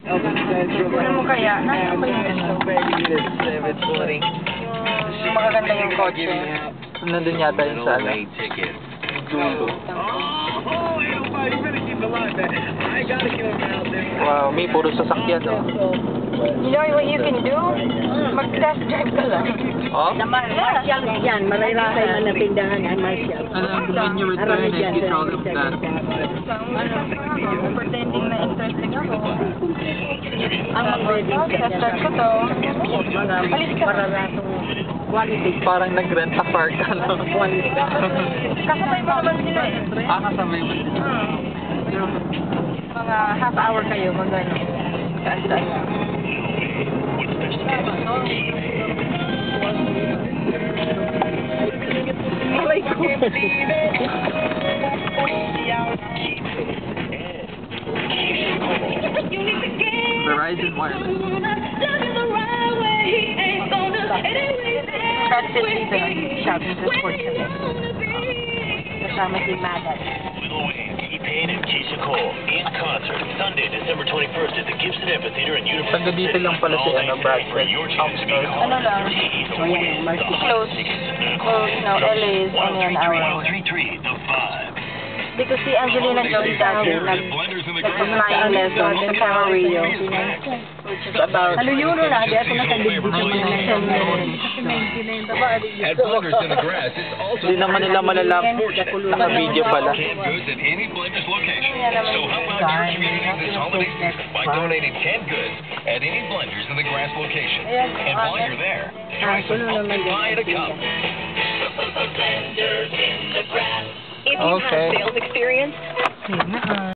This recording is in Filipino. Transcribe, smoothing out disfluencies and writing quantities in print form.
Ano mo kaya? Nasaan ba yung ano? Magaganda yung kotse. Nandun yata yun sa ano. Dulo. Wow, may puro sasakyan, no? You know what you can do? Mag-test drive ka lang. Oh? Marshall yan, marayrakay man na tindahan ang Marshall. And then when you return it, you tell them that. Pretending na interesting ako. Ang mag-wedding Test drive ko to. Alis ka. mararatong quality. Parang nag-rent a car ka, no? Quality. Kasabay ba naman sila? Kasabay mo din. Mga half hour kayo mag-ano. Test drive. Aray ko. Verizon Wireless. That's it dito. Shopping sa sports center. Kasama si Madat. Lil Wayne, T-Pain, and Keisha Cole in concert Sunday, December 21st at the Gibson Amphitheater in Universal Taga dito lang pala si ano, Bradford. Upstairs. Ano lang? Close. Close now. LA is only an hour. 1033, The Vibe. Because si Angelina Jolie dati nag-flying lesson sa Camarillo. Which is about... Ano yun na? Di ako nakalimbit naman na siya. At Blenders in the Grass, it's also Hindi naman nila malalaman. Naka-video pala. canned goods at any Blenders location. So help out your community this holiday season by donating canned goods at any Blenders in the Grass location. And while you're there, try some pumpkin pie at a cup. If you've Okay. had sales experience,